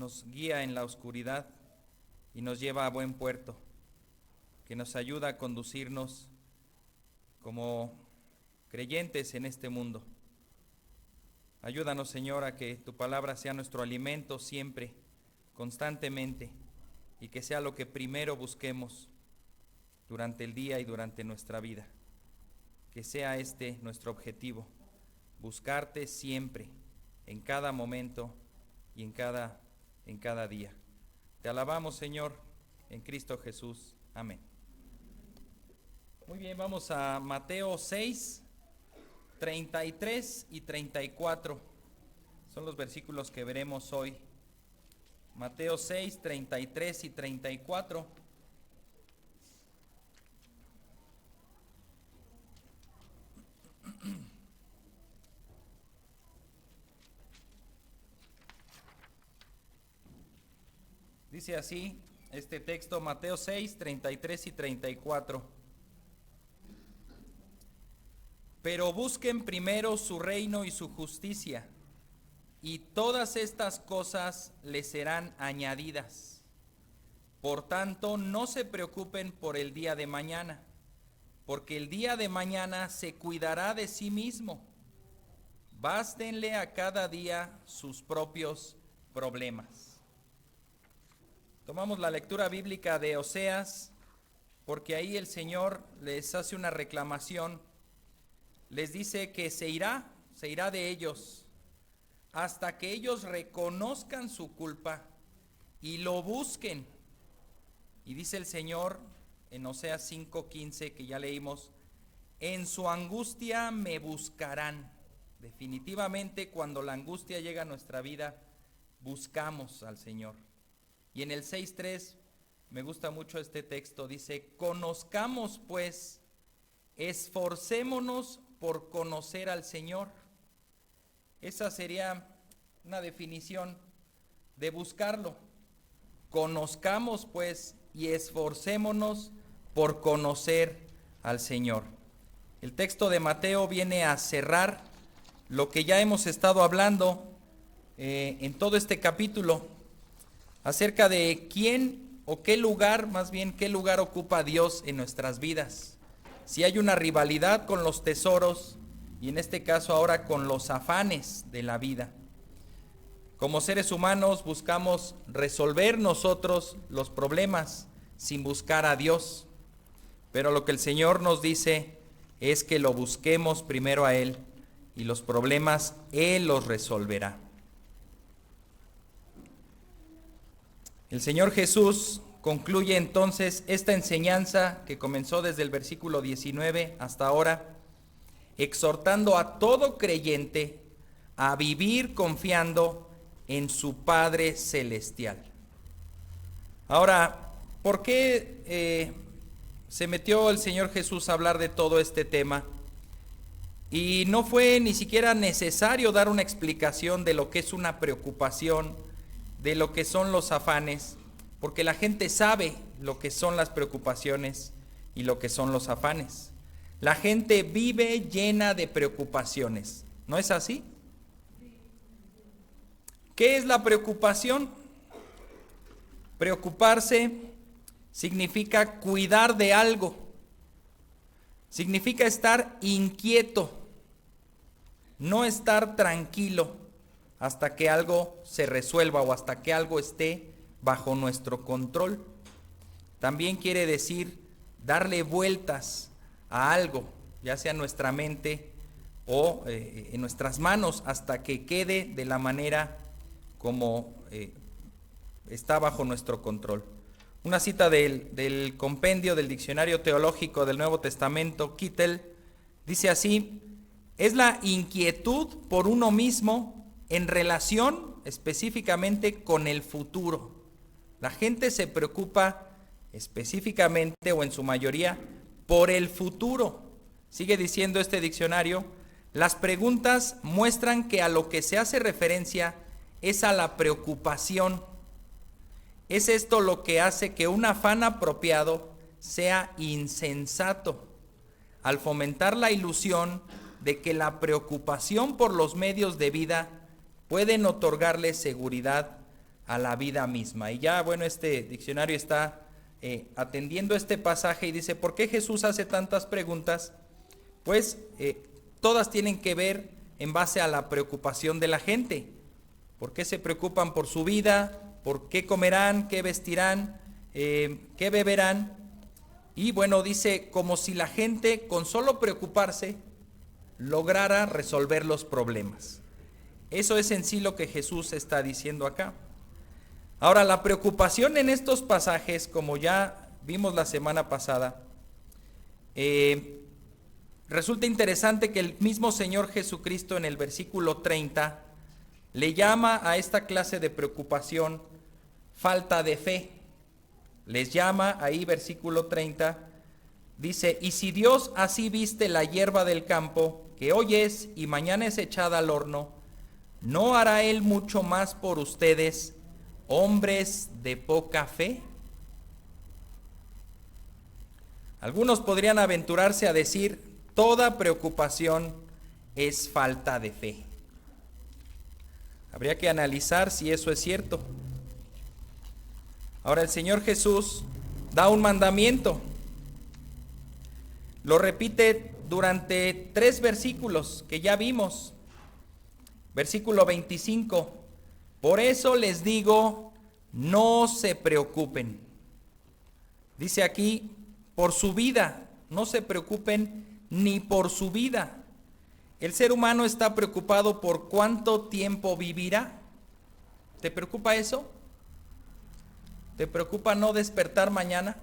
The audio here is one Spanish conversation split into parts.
nos guía en la oscuridad y nos lleva a buen puerto, que nos ayuda a conducirnos como creyentes en este mundo. Ayúdanos, Señor, a que tu palabra sea nuestro alimento siempre, constantemente, y que sea lo que primero busquemos durante el día y durante nuestra vida. Que sea este nuestro objetivo, buscarte siempre, en cada momento y en cada día. Te alabamos, Señor, en Cristo Jesús. Amén. Muy bien, vamos a Mateo 6, 33 y 34. Son los versículos que veremos hoy. Mateo 6, 33 y 34. Dice así este texto, Mateo 6, 33 y 34. Pero busquen primero su reino y su justicia, y todas estas cosas les serán añadidas. Por tanto, no se preocupen por el día de mañana, porque el día de mañana se cuidará de sí mismo. Bástenle a cada día sus propios problemas. Tomamos la lectura bíblica de Oseas, porque ahí el Señor les hace una reclamación. Les dice que se irá de ellos, hasta que ellos reconozcan su culpa y lo busquen. Y dice el Señor en Oseas 5:15, que ya leímos, en su angustia me buscarán. Definitivamente, cuando la angustia llega a nuestra vida, buscamos al Señor. Y en el 6:3, me gusta mucho este texto, dice, conozcamos pues, esforcémonos por conocer al Señor. Esa sería una definición de buscarlo. Conozcamos pues y esforcémonos por conocer al Señor. El texto de Mateo viene a cerrar lo que ya hemos estado hablando en todo este capítulo, acerca de quién o qué lugar, más bien qué lugar ocupa Dios en nuestras vidas. Si hay una rivalidad con los tesoros, y en este caso ahora con los afanes de la vida. Como seres humanos buscamos resolver nosotros los problemas sin buscar a Dios, pero lo que el Señor nos dice es que lo busquemos primero a Él, y los problemas Él los resolverá. El Señor Jesús concluye entonces esta enseñanza que comenzó desde el versículo 19 hasta ahora, exhortando a todo creyente a vivir confiando en su Padre Celestial. Ahora, ¿por qué se metió el Señor Jesús a hablar de todo este tema? Y no fue ni siquiera necesario dar una explicación de lo que es una preocupación, de lo que son los afanes, porque la gente sabe lo que son las preocupaciones y lo que son los afanes. La gente vive llena de preocupaciones, ¿no es así? ¿Qué es la preocupación? Preocuparse significa cuidar de algo, significa estar inquieto, no estar tranquilo hasta que algo se resuelva o hasta que algo esté bajo nuestro control. También quiere decir darle vueltas a algo, ya sea en nuestra mente o en nuestras manos, hasta que quede de la manera como está bajo nuestro control. Una cita del compendio del Diccionario Teológico del Nuevo Testamento, Kittel, dice así: es la inquietud por uno mismo en relación específicamente con el futuro. La gente se preocupa específicamente o en su mayoría por el futuro. Sigue diciendo este diccionario, las preguntas muestran que a lo que se hace referencia es a la preocupación. Es esto lo que hace que un afán apropiado sea insensato, al fomentar la ilusión de que la preocupación por los medios de vida pueden otorgarle seguridad a la vida misma. Y ya, bueno, este diccionario está atendiendo este pasaje y dice, ¿por qué Jesús hace tantas preguntas? Pues todas tienen que ver en base a la preocupación de la gente. ¿Por qué se preocupan por su vida? ¿Por qué comerán? ¿Qué vestirán? ¿Qué beberán? Y bueno, dice, como si la gente con solo preocuparse lograra resolver los problemas. Eso es en sí lo que Jesús está diciendo acá. Ahora, la preocupación en estos pasajes, como ya vimos la semana pasada, resulta interesante que el mismo Señor Jesucristo en el versículo 30 le llama a esta clase de preocupación falta de fe. Les llama ahí, versículo 30, dice, y si Dios así viste la hierba del campo, que hoy es y mañana es echada al horno, ¿no hará Él mucho más por ustedes, hombres de poca fe? Algunos podrían aventurarse a decir, toda preocupación es falta de fe. Habría que analizar si eso es cierto. Ahora el Señor Jesús da un mandamiento. Lo repite durante 3 versículos que ya vimos. Versículo 25. Por eso les digo, no se preocupen. Dice aquí, por su vida, no se preocupen ni por su vida. El ser humano está preocupado por cuánto tiempo vivirá. ¿Te preocupa eso? ¿Te preocupa no despertar mañana?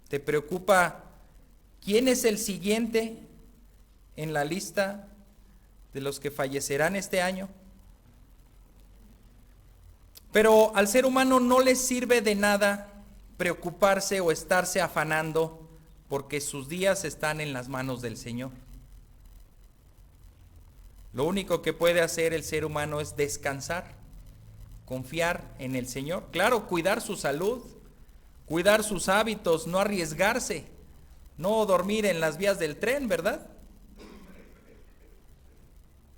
¿Te preocupa quién es el siguiente en la lista de los que fallecerán este año? Pero al ser humano no le sirve de nada preocuparse o estarse afanando porque sus días están en las manos del Señor. Lo único que puede hacer el ser humano es descansar, confiar en el Señor. Claro, cuidar su salud, cuidar sus hábitos, no arriesgarse, no dormir en las vías del tren, ¿verdad?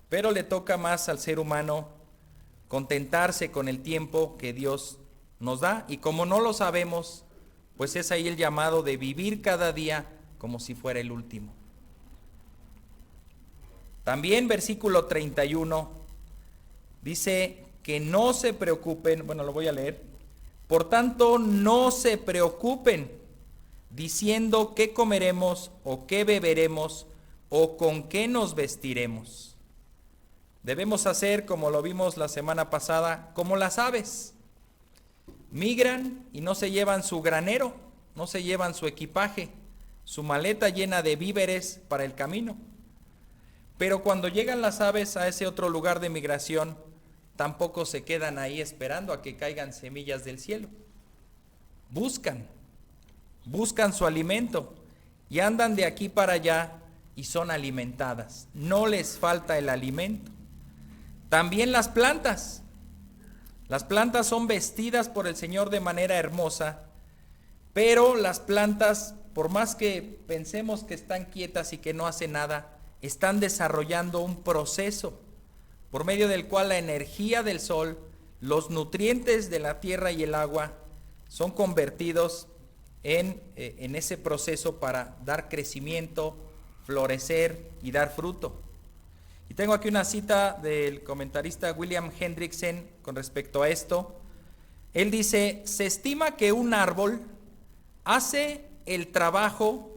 Pero le toca más al ser humano contentarse con el tiempo que Dios nos da, y como no lo sabemos, pues es ahí el llamado de vivir cada día como si fuera el último. También versículo 31 dice que no se preocupen, bueno, lo voy a leer. Por tanto, no se preocupen diciendo qué comeremos o qué beberemos o con qué nos vestiremos. Debemos hacer, como lo vimos la semana pasada, como las aves. Migran y no se llevan su granero, no se llevan su equipaje, su maleta llena de víveres para el camino. Pero cuando llegan las aves a ese otro lugar de migración, tampoco se quedan ahí esperando a que caigan semillas del cielo. Buscan su alimento y andan de aquí para allá y son alimentadas. No les falta el alimento. También las plantas son vestidas por el Señor de manera hermosa, pero las plantas, por más que pensemos que están quietas y que no hacen nada, están desarrollando un proceso por medio del cual la energía del sol, los nutrientes de la tierra y el agua son convertidos en ese proceso para dar crecimiento, florecer y dar fruto. Y tengo aquí una cita del comentarista William Hendrickson con respecto a esto. Él dice, se estima que un árbol hace el trabajo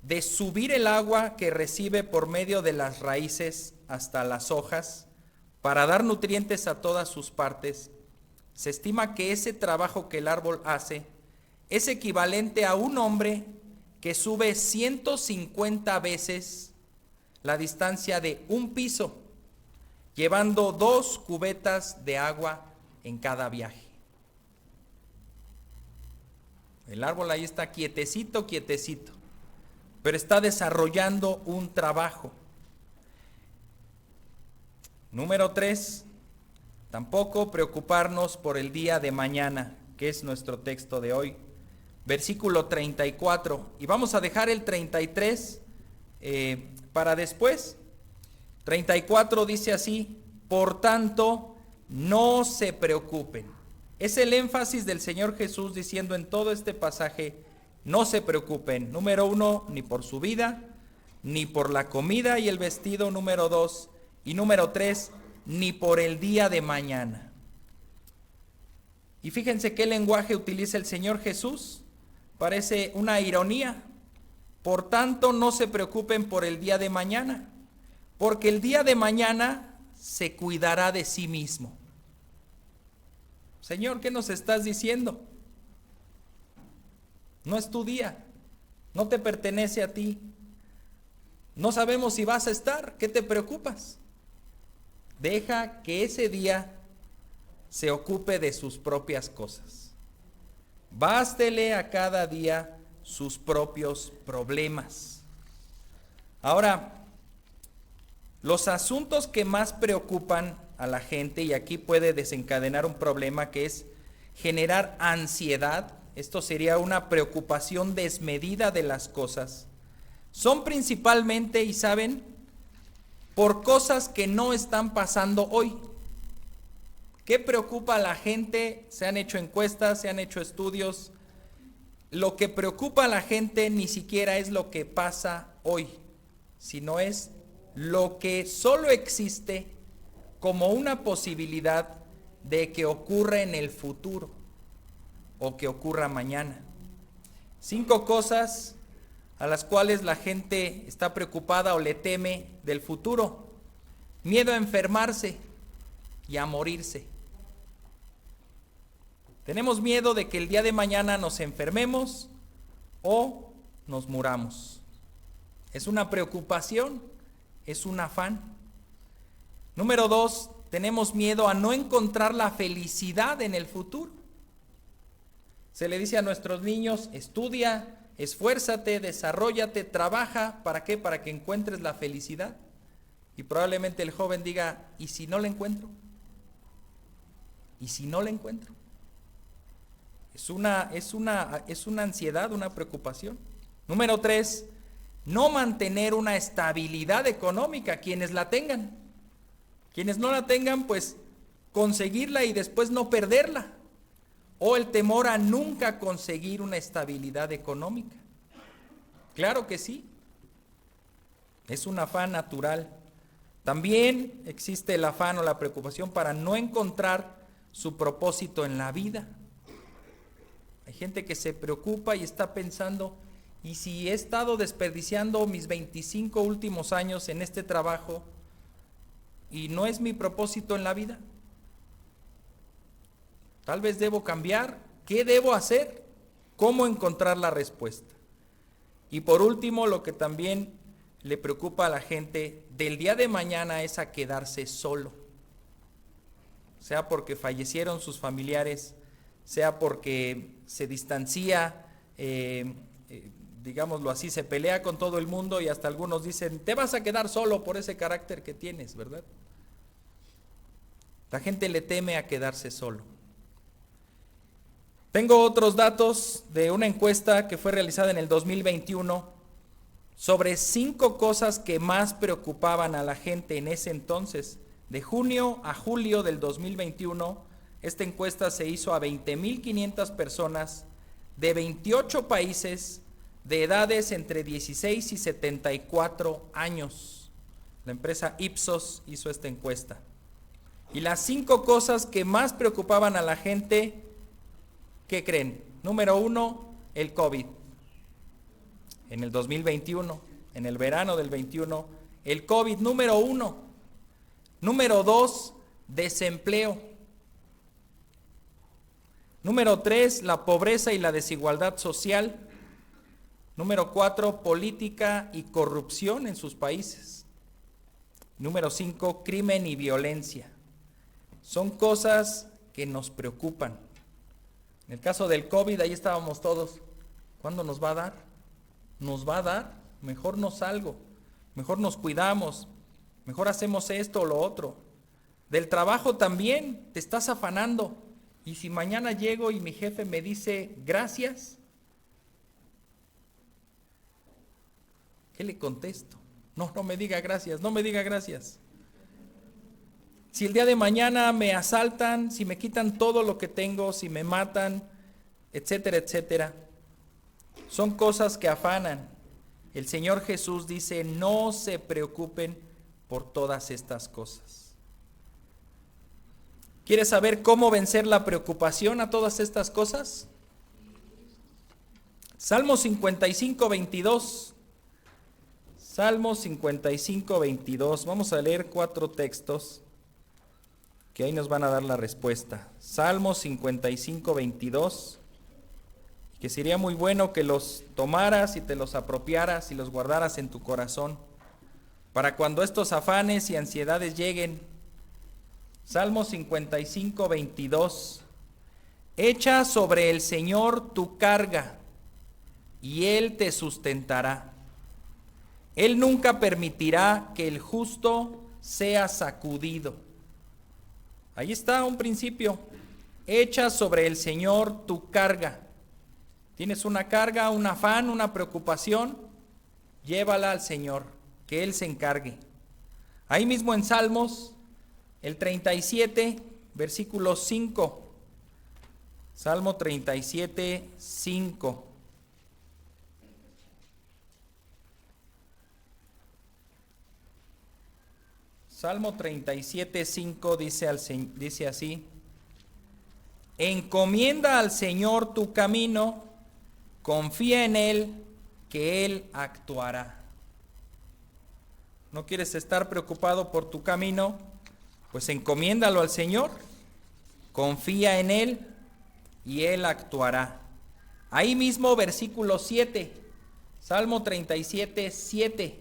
de subir el agua que recibe por medio de las raíces hasta las hojas para dar nutrientes a todas sus partes. Se estima que ese trabajo que el árbol hace es equivalente a un hombre que sube 150 veces la distancia de un piso, llevando 2 cubetas de agua en cada viaje. El árbol ahí está quietecito, pero está desarrollando un trabajo. Número 3, tampoco preocuparnos por el día de mañana, que es nuestro texto de hoy. Versículo 34, y vamos a dejar el 33 para después. 34 dice así, por tanto, no se preocupen. Es el énfasis del Señor Jesús diciendo en todo este pasaje, no se preocupen. Número 1, ni por su vida, ni por la comida y el vestido. Número 2, y número 3, ni por el día de mañana. Y fíjense qué lenguaje utiliza el Señor Jesús. Parece una ironía. Por tanto, no se preocupen por el día de mañana, porque el día de mañana se cuidará de sí mismo. Señor, ¿qué nos estás diciendo? No es tu día, no te pertenece a ti. No sabemos si vas a estar, ¿qué te preocupas? Deja que ese día se ocupe de sus propias cosas. Bástele a cada día sus propios problemas. Ahora, los asuntos que más preocupan a la gente, y aquí puede desencadenar un problema que es generar ansiedad, esto sería una preocupación desmedida de las cosas, son principalmente, y saben, por cosas que no están pasando hoy. ¿Qué preocupa a la gente? Se han hecho encuestas, se han hecho estudios. Lo que preocupa a la gente ni siquiera es lo que pasa hoy, sino es lo que solo existe como una posibilidad de que ocurra en el futuro o que ocurra mañana. 5 cosas a las cuales la gente está preocupada o le teme del futuro. Miedo a enfermarse y a morirse. Tenemos miedo de que el día de mañana nos enfermemos o nos muramos. Es una preocupación, es un afán. Número 2, tenemos miedo a no encontrar la felicidad en el futuro. Se le dice a nuestros niños, estudia, esfuérzate, desarróllate, trabaja. ¿Para qué? Para que encuentres la felicidad. Y probablemente el joven diga, ¿y si no la encuentro? ¿Y si no la encuentro? Es una ansiedad, una preocupación. Número 3, no mantener una estabilidad económica, quienes la tengan. Quienes no la tengan, pues conseguirla y después no perderla. O el temor a nunca conseguir una estabilidad económica. Claro que sí. Es un afán natural. También existe el afán o la preocupación para no encontrar su propósito en la vida. Hay gente que se preocupa y está pensando, ¿y si he estado desperdiciando mis 25 últimos años en este trabajo y no es mi propósito en la vida? Tal vez debo cambiar. ¿Qué debo hacer? ¿Cómo encontrar la respuesta? Y por último, lo que también le preocupa a la gente del día de mañana es a quedarse solo. Sea porque fallecieron sus familiares, sea porque se distancia, digámoslo así, se pelea con todo el mundo y hasta algunos dicen, te vas a quedar solo por ese carácter que tienes, ¿verdad? La gente le teme a quedarse solo. Tengo otros datos de una encuesta que fue realizada en el 2021 sobre 5 cosas que más preocupaban a la gente en ese entonces. De junio a julio del 2021, esta encuesta se hizo a 20,500 personas de 28 países de edades entre 16 y 74 años. La empresa Ipsos hizo esta encuesta. Y las 5 cosas que más preocupaban a la gente, ¿qué creen? Número 1, el COVID. En el 2021, en el verano del 21, el COVID número 1. Número 2, desempleo. Número 3, la pobreza y la desigualdad social. Número 4, política y corrupción en sus países. Número 5, crimen y violencia. Son cosas que nos preocupan. En el caso del COVID, ahí estábamos todos. ¿Cuándo nos va a dar? ¿Nos va a dar? Mejor no salgo. Mejor nos cuidamos. Mejor hacemos esto o lo otro. Del trabajo también te estás afanando. Y si mañana llego y mi jefe me dice gracias, ¿qué le contesto? No me diga gracias, no me diga gracias. Si el día de mañana me asaltan, si me quitan todo lo que tengo, si me matan, etcétera, etcétera. Son cosas que afanan. El Señor Jesús dice, no se preocupen por todas estas cosas. ¿Quieres saber cómo vencer la preocupación a todas estas cosas? Salmo 55, 22. Salmo 55, 22. Vamos a leer 4 textos que ahí nos van a dar la respuesta. Salmo 55, 22. Que sería muy bueno que los tomaras y te los apropiaras y los guardaras en tu corazón para cuando estos afanes y ansiedades lleguen. Salmo 55, 22. Echa sobre el Señor tu carga y Él te sustentará. Él nunca permitirá que el justo sea sacudido. Ahí está un principio. Echa sobre el Señor tu carga. Tienes una carga, un afán, una preocupación, llévala al Señor, que Él se encargue. Ahí mismo en Salmos, el 37, versículo 5. Salmo 37, 5. Salmo 37, 5 dice así: encomienda al Señor tu camino, confía en Él, que Él actuará. ¿No quieres estar preocupado por tu camino? Pues encomiéndalo al Señor, confía en Él y Él actuará. Ahí mismo versículo 7, Salmo 37, 7.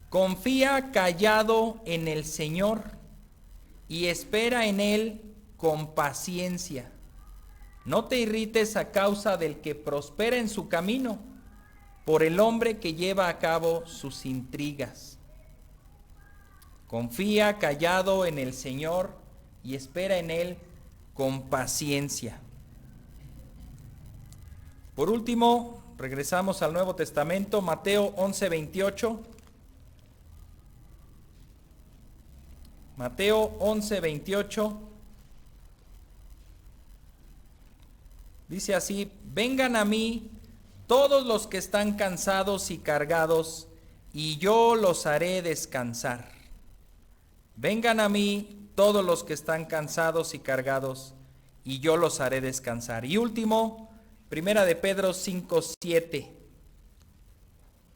Confía callado en el Señor y espera en Él con paciencia. No te irrites a causa del que prospera en su camino, por el hombre que lleva a cabo sus intrigas. Confía callado en el Señor y espera en Él con paciencia. Por último, regresamos al Nuevo Testamento, Mateo 11, 28. Mateo 11, 28. Dice así: vengan a mí todos los que están cansados y cargados, y yo los haré descansar. Vengan a mí todos los que están cansados y cargados, y yo los haré descansar. Y último, Primera de Pedro 5, 7.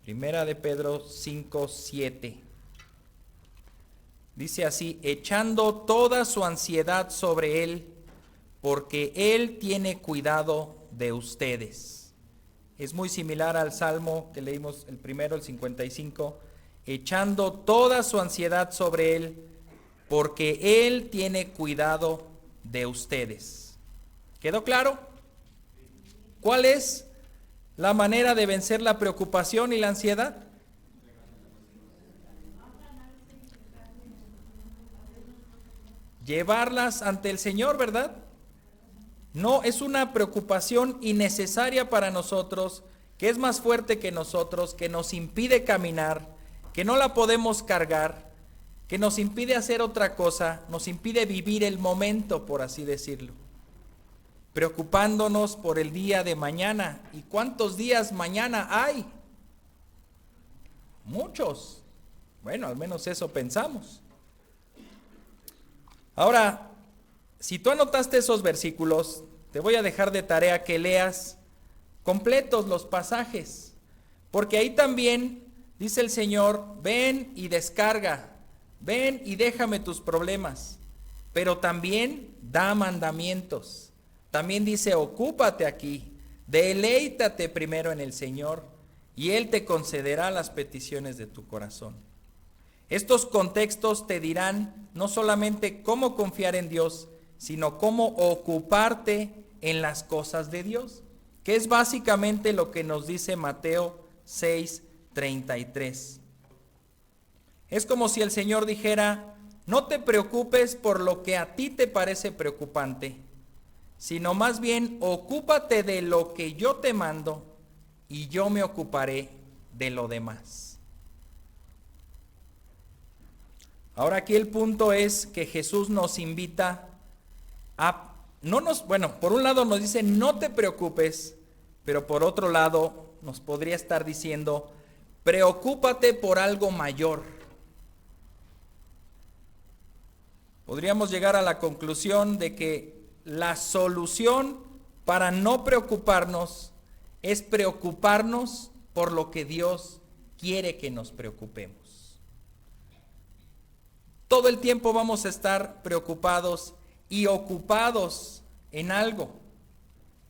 Primera de Pedro 5, 7. Dice así: echando toda su ansiedad sobre Él, porque Él tiene cuidado de ustedes. Es muy similar al Salmo que leímos el primero, el 55. Echando toda su ansiedad sobre Él, porque Él tiene cuidado de ustedes. ¿Quedó claro? ¿Cuál es la manera de vencer la preocupación y la ansiedad? Llevarlas ante el Señor, ¿verdad? No, es una preocupación innecesaria para nosotros, que es más fuerte que nosotros, que nos impide caminar, que no la podemos cargar, que nos impide hacer otra cosa, nos impide vivir el momento, por así decirlo. Preocupándonos por el día de mañana. ¿Y cuántos días mañana hay? Muchos. Bueno, al menos eso pensamos. Ahora, si tú anotaste esos versículos, te voy a dejar de tarea que leas completos los pasajes, porque ahí también dice el Señor: ven y descarga, ven y déjame tus problemas, pero también da mandamientos. También dice: ocúpate aquí, deleítate primero en el Señor, y Él te concederá las peticiones de tu corazón. Estos contextos te dirán no solamente cómo confiar en Dios, sino cómo ocuparte en las cosas de Dios, que es básicamente lo que nos dice Mateo 6:33. Es como si el Señor dijera: no te preocupes por lo que a ti te parece preocupante, sino más bien ocúpate de lo que yo te mando y yo me ocuparé de lo demás. Ahora aquí el punto es que Jesús nos invita a, por un lado nos dice no te preocupes, pero por otro lado nos podría estar diciendo preocúpate por algo mayor. Podríamos llegar a la conclusión de que la solución para no preocuparnos es preocuparnos por lo que Dios quiere que nos preocupemos. Todo el tiempo vamos a estar preocupados y ocupados en algo.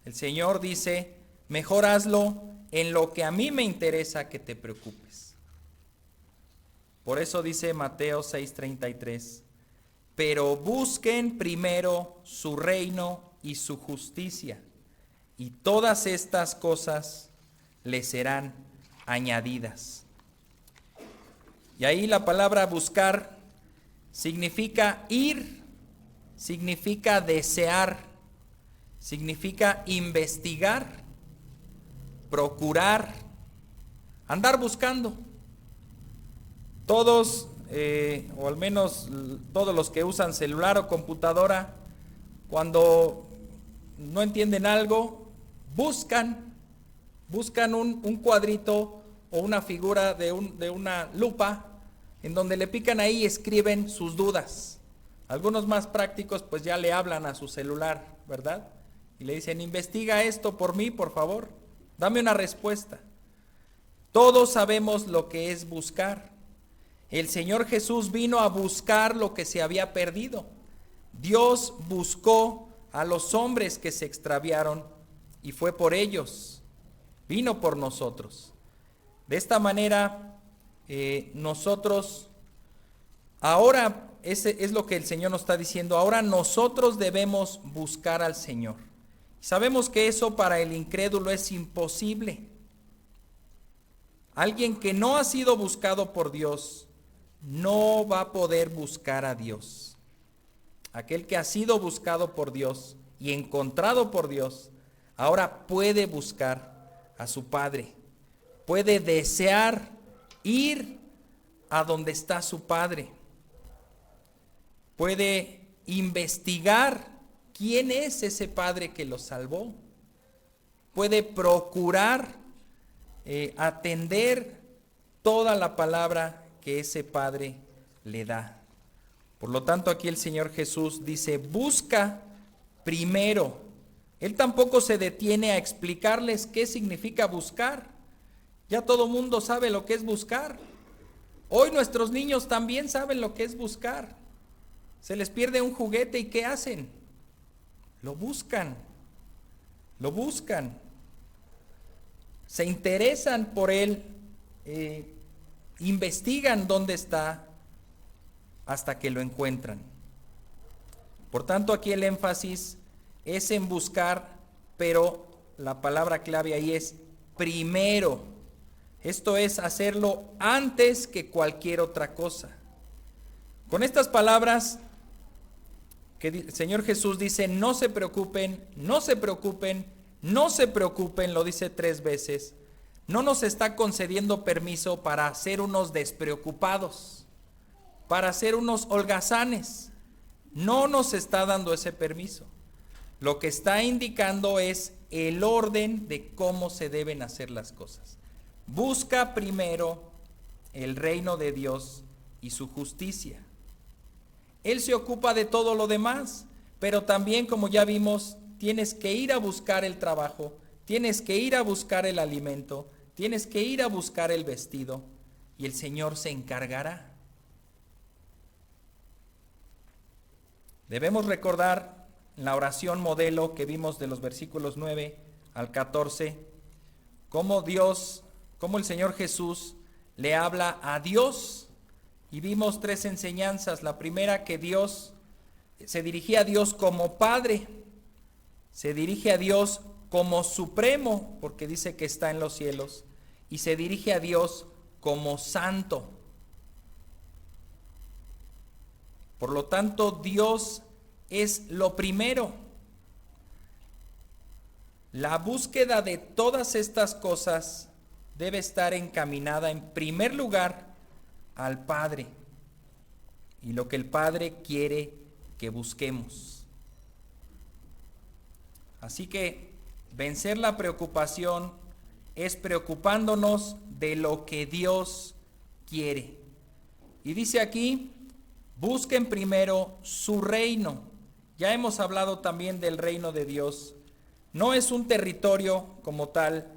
El Señor dice, mejor hazlo en lo que a mí me interesa que te preocupes. Por eso dice Mateo 6:33, pero busquen primero su reino y su justicia, y todas estas cosas les serán añadidas. Y ahí la palabra buscar significa ir, significa desear, significa investigar, procurar, andar buscando. Todos, o al menos todos los que usan celular o computadora, cuando no entienden algo, buscan un cuadrito o una figura de una lupa en donde le pican ahí y escriben sus dudas. Algunos más prácticos pues ya le hablan a su celular, ¿verdad? Y le dicen, investiga esto por mí, por favor, dame una respuesta. Todos sabemos lo que es buscar. El Señor Jesús vino a buscar lo que se había perdido. Dios buscó a los hombres que se extraviaron y fue por ellos, vino por nosotros. De esta manera, nosotros, ahora, ese es lo que el Señor nos está diciendo, ahora nosotros debemos buscar al Señor. Sabemos que eso para el incrédulo es imposible. Alguien que no ha sido buscado por Dios no va a poder buscar a Dios. Aquel que ha sido buscado por Dios y encontrado por Dios, ahora puede buscar a su Padre. Puede desear ir a donde está su Padre. Puede investigar quién es ese Padre que lo salvó. Puede procurar atender toda la palabra que ese Padre le da. Por lo tanto, aquí el Señor Jesús dice, busca primero. Él tampoco se detiene a explicarles qué significa buscar. Ya todo mundo sabe lo que es buscar. Hoy nuestros niños también saben lo que es buscar. Se les pierde un juguete y ¿qué hacen? Lo buscan. Lo buscan. Se interesan por él. Investigan dónde está hasta que lo encuentran. Por tanto, aquí el énfasis es en buscar, pero la palabra clave ahí es primero. Esto es hacerlo antes que cualquier otra cosa. Con estas palabras que el Señor Jesús dice, no se preocupen, no se preocupen, no se preocupen, lo dice 3 veces, no nos está concediendo permiso para ser unos despreocupados, para ser unos holgazanes. No nos está dando ese permiso. Lo que está indicando es el orden de cómo se deben hacer las cosas. Busca primero el reino de Dios y su justicia. Él se ocupa de todo lo demás, pero también, como ya vimos, tienes que ir a buscar el trabajo, tienes que ir a buscar el alimento, tienes que ir a buscar el vestido, y el Señor se encargará. Debemos recordar la oración modelo que vimos de los versículos 9 al 14, cómo el Señor Jesús le habla a Dios, y vimos 3 enseñanzas. La primera, que Dios se dirigía a Dios como Padre, se dirige a Dios como Supremo, porque dice que está en los cielos, y se dirige a Dios como Santo. Por lo tanto, Dios es lo primero. La búsqueda de todas estas cosas debe estar encaminada en primer lugar al Padre. y lo que el Padre quiere que busquemos. Así que vencer la preocupación es preocupándonos de lo que Dios quiere. Y dice aquí, busquen primero su reino. Ya hemos hablado también del reino de Dios. No es un territorio como tal,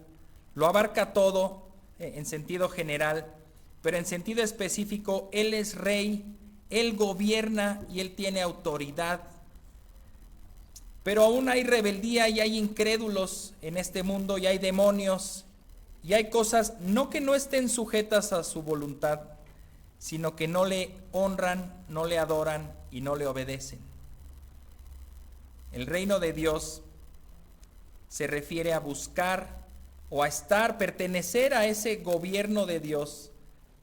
lo abarca todo en sentido general, pero en sentido específico, Él es rey, Él gobierna y Él tiene autoridad. Pero aún hay rebeldía y hay incrédulos en este mundo y hay demonios y hay cosas no que no estén sujetas a su voluntad, sino que no le honran, no le adoran y no le obedecen. El reino de Dios se refiere a buscar o a estar, pertenecer a ese gobierno de Dios,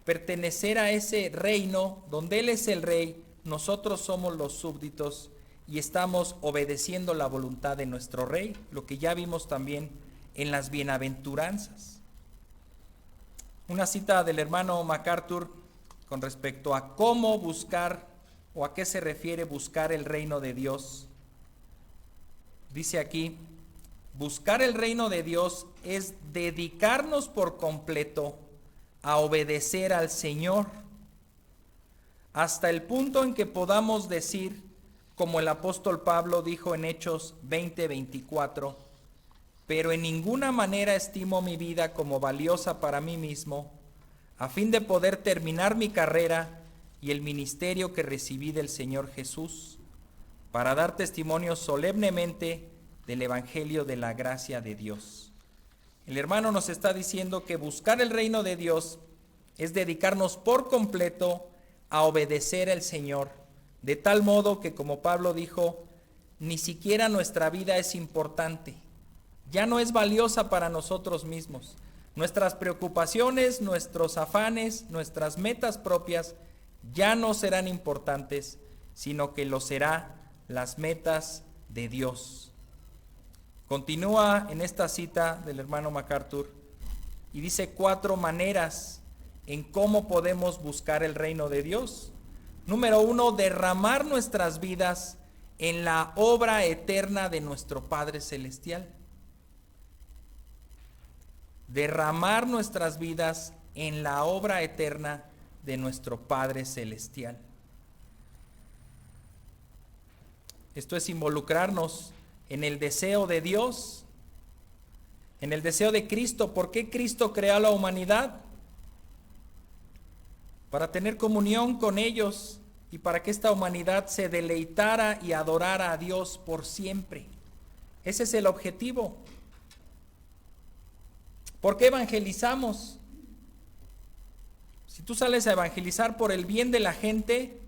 pertenecer a ese reino donde Él es el rey, nosotros somos los súbditos y estamos obedeciendo la voluntad de nuestro rey, lo que ya vimos también en las bienaventuranzas. Una cita del hermano MacArthur con respecto a cómo buscar o a qué se refiere buscar el reino de Dios. Dice aquí, buscar el reino de Dios es dedicarnos por completo a obedecer al Señor, hasta el punto en que podamos decir, como el apóstol Pablo dijo en Hechos 20:24, pero en ninguna manera estimo mi vida como valiosa para mí mismo, a fin de poder terminar mi carrera y el ministerio que recibí del Señor Jesús, para dar testimonio solemnemente del Evangelio de la gracia de Dios. El hermano nos está diciendo que buscar el reino de Dios es dedicarnos por completo a obedecer al Señor, de tal modo que, como Pablo dijo, ni siquiera nuestra vida es importante, ya no es valiosa para nosotros mismos. Nuestras preocupaciones, nuestros afanes, nuestras metas propias ya no serán importantes, sino que lo serán las metas de Dios. Continúa en esta cita del hermano MacArthur y dice 4 maneras en cómo podemos buscar el reino de Dios. Número 1, derramar nuestras vidas en la obra eterna de nuestro Padre Celestial. Derramar nuestras vidas en la obra eterna de nuestro Padre Celestial. Esto es involucrarnos en el deseo de Dios, en el deseo de Cristo. ¿Por qué Cristo creó a la humanidad? Para tener comunión con ellos y para que esta humanidad se deleitara y adorara a Dios por siempre. Ese es el objetivo. ¿Por qué evangelizamos? Si tú sales a evangelizar por el bien de la gente,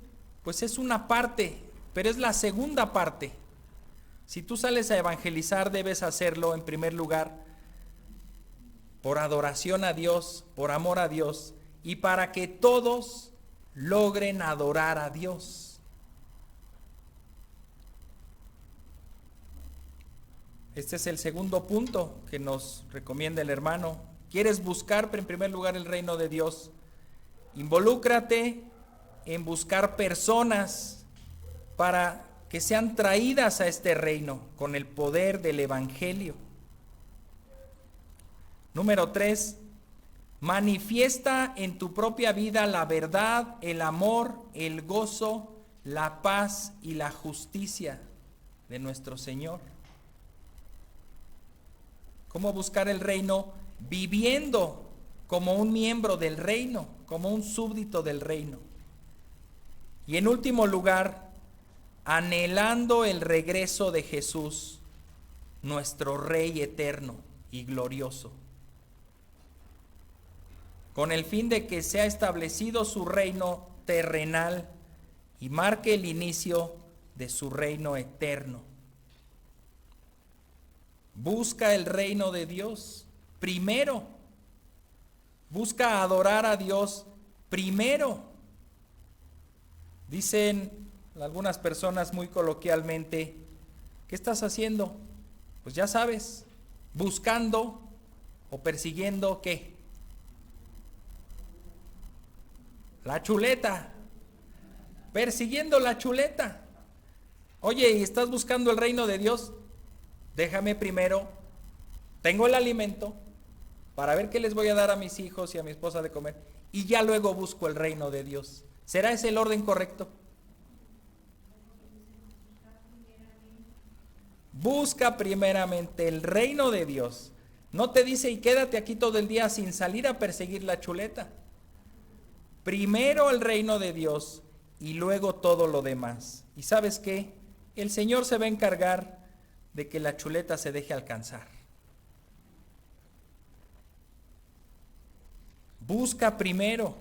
pues es una parte, pero es la segunda parte. Si tú sales a evangelizar, debes hacerlo en primer lugar por adoración a Dios, por amor a Dios y para que todos logren adorar a Dios. Este es el segundo punto que nos recomienda el hermano. ¿Quieres buscar en primer lugar el reino de Dios? Involúcrate en buscar personas para que sean traídas a este reino con el poder del Evangelio. Número 3, manifiesta en tu propia vida la verdad, el amor, el gozo, la paz y la justicia de nuestro Señor. ¿Cómo buscar el reino? Viviendo como un miembro del reino, como un súbdito del reino. Y en último lugar, anhelando el regreso de Jesús, nuestro Rey eterno y glorioso, con el fin de que sea establecido su reino terrenal y marque el inicio de su reino eterno. Busca el reino de Dios primero. Busca adorar a Dios primero. Dicen algunas personas muy coloquialmente, ¿qué estás haciendo? Pues ya sabes, buscando o persiguiendo ¿qué? La chuleta. persiguiendo la chuleta. Oye, ¿y estás buscando el reino de Dios? Déjame primero, tengo el alimento para ver qué les voy a dar a mis hijos y a mi esposa de comer, y ya luego busco el reino de Dios. ¿Será ese el orden correcto? Busca primeramente el reino de Dios. No te dice y quédate aquí todo el día sin salir a perseguir la chuleta. Primero el reino de Dios y luego todo lo demás. ¿Y sabes qué? El Señor se va a encargar de que la chuleta se deje alcanzar. Busca primero,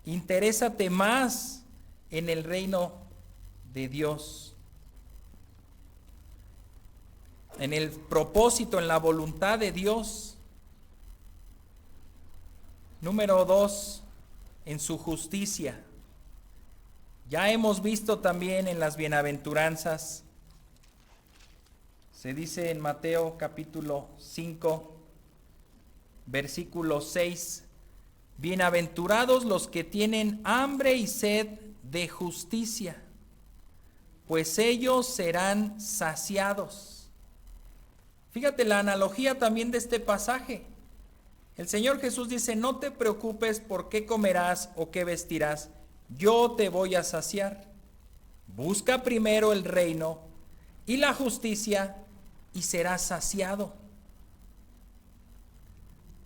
interésate más en el reino de Dios, en el propósito, en la voluntad de Dios. Número 2, en su justicia. Ya hemos visto también en las bienaventuranzas, se dice en Mateo capítulo 5, versículo 6, bienaventurados los que tienen hambre y sed de justicia, pues ellos serán saciados. Fíjate la analogía también de este pasaje. El Señor Jesús dice, no te preocupes por qué comerás o qué vestirás, yo te voy a saciar. Busca primero el reino y la justicia y serás saciado.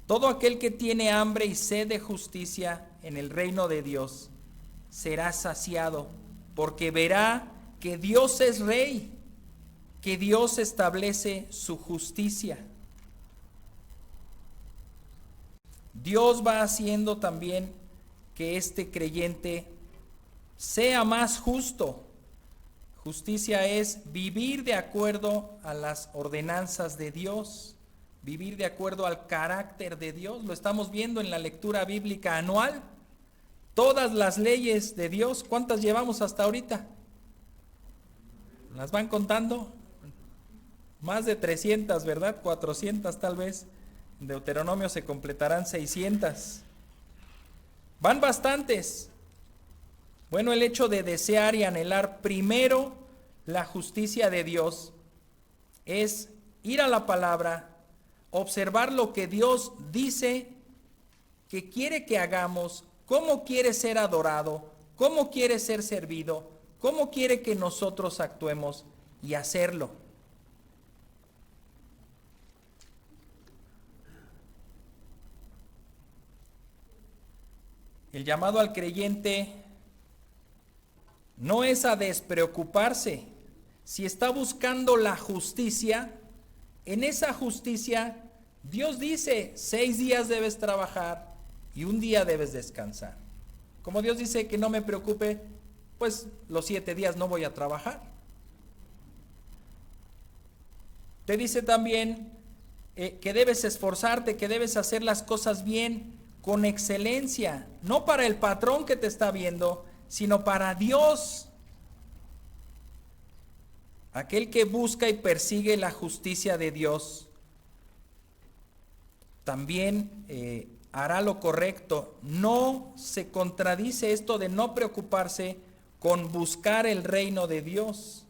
Todo aquel que tiene hambre y sed de justicia en el reino de Dios será saciado, porque verá que Dios es rey, que Dios establece su justicia. Dios va haciendo también que este creyente sea más justo. Justicia es vivir de acuerdo a las ordenanzas de Dios, vivir de acuerdo al carácter de Dios. Lo estamos viendo en la lectura bíblica anual. Todas las leyes de Dios, ¿cuántas llevamos hasta ahorita? ¿Las van contando? Más de 300, ¿verdad? 400 tal vez. En Deuteronomio se completarán 600. Van bastantes. Bueno, el hecho de desear y anhelar primero la justicia de Dios es ir a la palabra, observar lo que Dios dice que quiere que hagamos, cómo quiere ser adorado, cómo quiere ser servido, cómo quiere que nosotros actuemos y hacerlo. El llamado al creyente no es a despreocuparse. Si está buscando la justicia, en esa justicia Dios dice, 6 días debes trabajar y 1 día debes descansar. Como Dios dice que no me preocupe, pues los 7 días no voy a trabajar. Te dice también que debes esforzarte, que debes hacer las cosas bien, con excelencia, no para el patrón que te está viendo, sino para Dios. Aquel que busca y persigue la justicia de Dios, también hará lo correcto. No se contradice esto de no preocuparse con buscar el reino de Dios.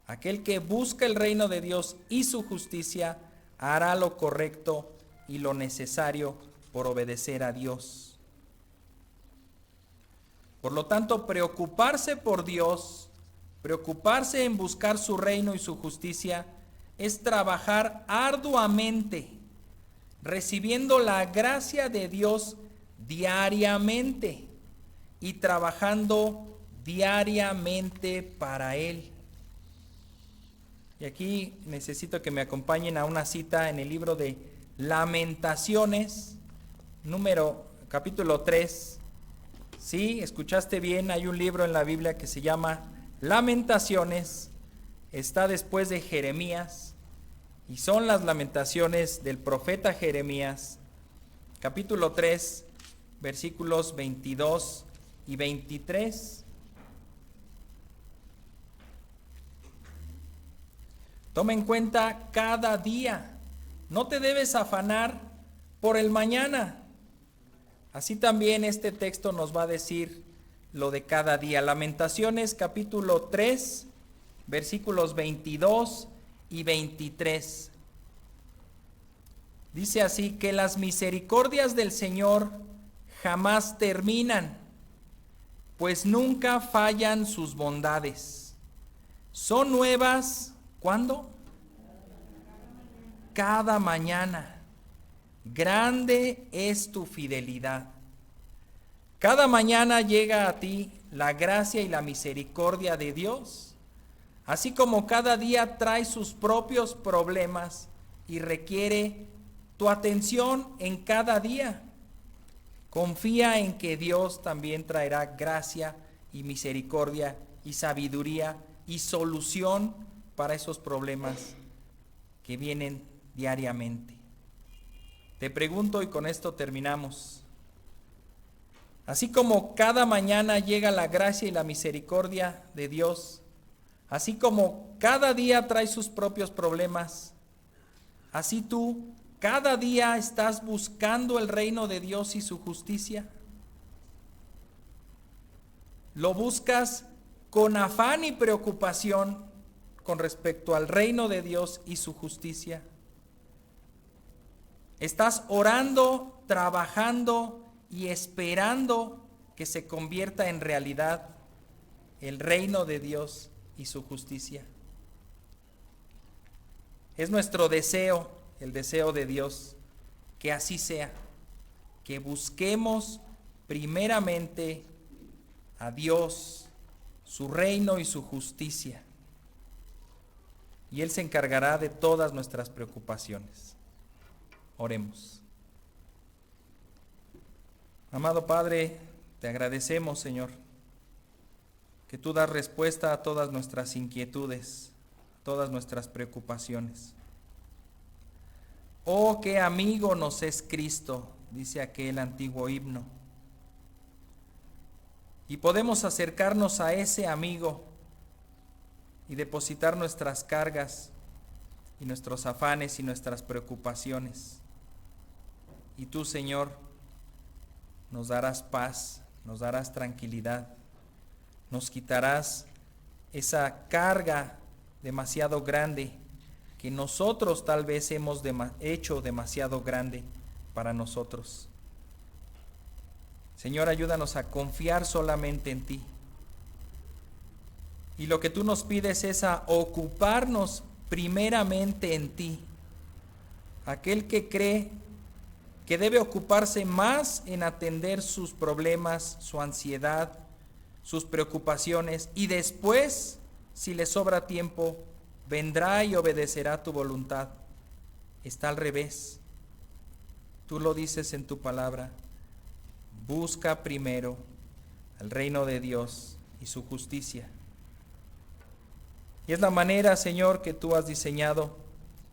Aquel que busca el reino de Dios y su justicia hará lo correcto y lo necesario por obedecer a Dios. Por lo tanto, preocuparse por Dios, preocuparse en buscar su reino y su justicia, es trabajar arduamente, recibiendo la gracia de Dios diariamente y trabajando diariamente para Él. Y aquí necesito que me acompañen a una cita en el libro de Lamentaciones, capítulo 3. Sí, escuchaste bien, hay un libro en la Biblia que se llama Lamentaciones, está después de Jeremías, y son las lamentaciones del profeta Jeremías, capítulo 3, versículos 22 y 23. Toma en cuenta cada día, no te debes afanar por el mañana. Así también este texto nos va a decir lo de cada día. Lamentaciones capítulo 3, versículos 22 y 23. Dice así: que las misericordias del Señor jamás terminan, pues nunca fallan sus bondades. Son nuevas, ¿cuándo? Cada mañana. Grande es tu fidelidad. Cada mañana llega a ti la gracia y la misericordia de Dios, así como cada día trae sus propios problemas y requiere tu atención en cada día. Confía en que Dios también traerá gracia y misericordia y sabiduría y solución para esos problemas que vienen diariamente. Te pregunto, y con esto terminamos: así como cada mañana llega la gracia y la misericordia de Dios, así como cada día trae sus propios problemas, así tú cada día estás buscando el reino de Dios y su justicia. Lo buscas con afán y preocupación con respecto al reino de Dios y su justicia. Estás orando, trabajando y esperando que se convierta en realidad el reino de Dios y su justicia. Es nuestro deseo, el deseo de Dios, que así sea, que busquemos primeramente a Dios, su reino y su justicia, y Él se encargará de todas nuestras preocupaciones. Oremos. Amado Padre, te agradecemos, Señor, que tú das respuesta a todas nuestras inquietudes, a todas nuestras preocupaciones. Oh, qué amigo nos es Cristo, dice aquel antiguo himno. Y podemos acercarnos a ese amigo y depositar nuestras cargas y nuestros afanes y nuestras preocupaciones. Y tú, Señor, nos darás paz, nos darás tranquilidad, nos quitarás esa carga demasiado grande que nosotros tal vez hemos hecho demasiado grande para nosotros. Señor, ayúdanos a confiar solamente en ti. Y lo que tú nos pides es a ocuparnos primeramente en ti. Aquel que cree que debe ocuparse más en atender sus problemas, su ansiedad, sus preocupaciones, y después, si le sobra tiempo, vendrá y obedecerá tu voluntad. Está al revés. Tú lo dices en tu palabra: busca primero el reino de Dios y su justicia. Y es la manera, Señor, que tú has diseñado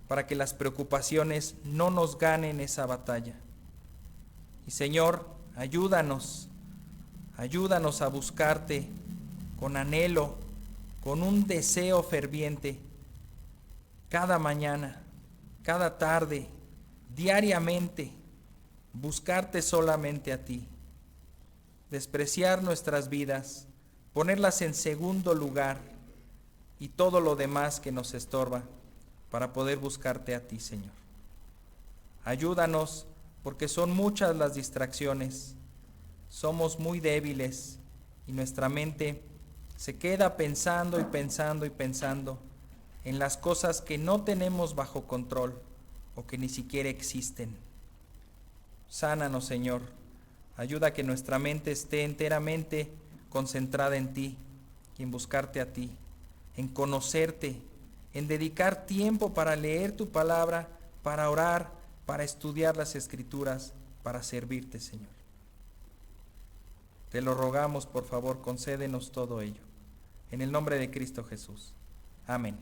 para que las preocupaciones no nos ganen esa batalla. Y Señor, ayúdanos a buscarte con anhelo, con un deseo ferviente, cada mañana, cada tarde, diariamente, buscarte solamente a ti, despreciar nuestras vidas, ponerlas en segundo lugar y todo lo demás que nos estorba para poder buscarte a ti, Señor. Ayúdanos, porque son muchas las distracciones, somos muy débiles y nuestra mente se queda pensando y pensando y pensando en las cosas que no tenemos bajo control o que ni siquiera existen. Sánanos, Señor. Ayuda a que nuestra mente esté enteramente concentrada en ti y en buscarte a ti, en conocerte, en dedicar tiempo para leer tu palabra, para orar, para estudiar las Escrituras, para servirte, Señor. Te lo rogamos, por favor, concédenos todo ello. En el nombre de Cristo Jesús. Amén.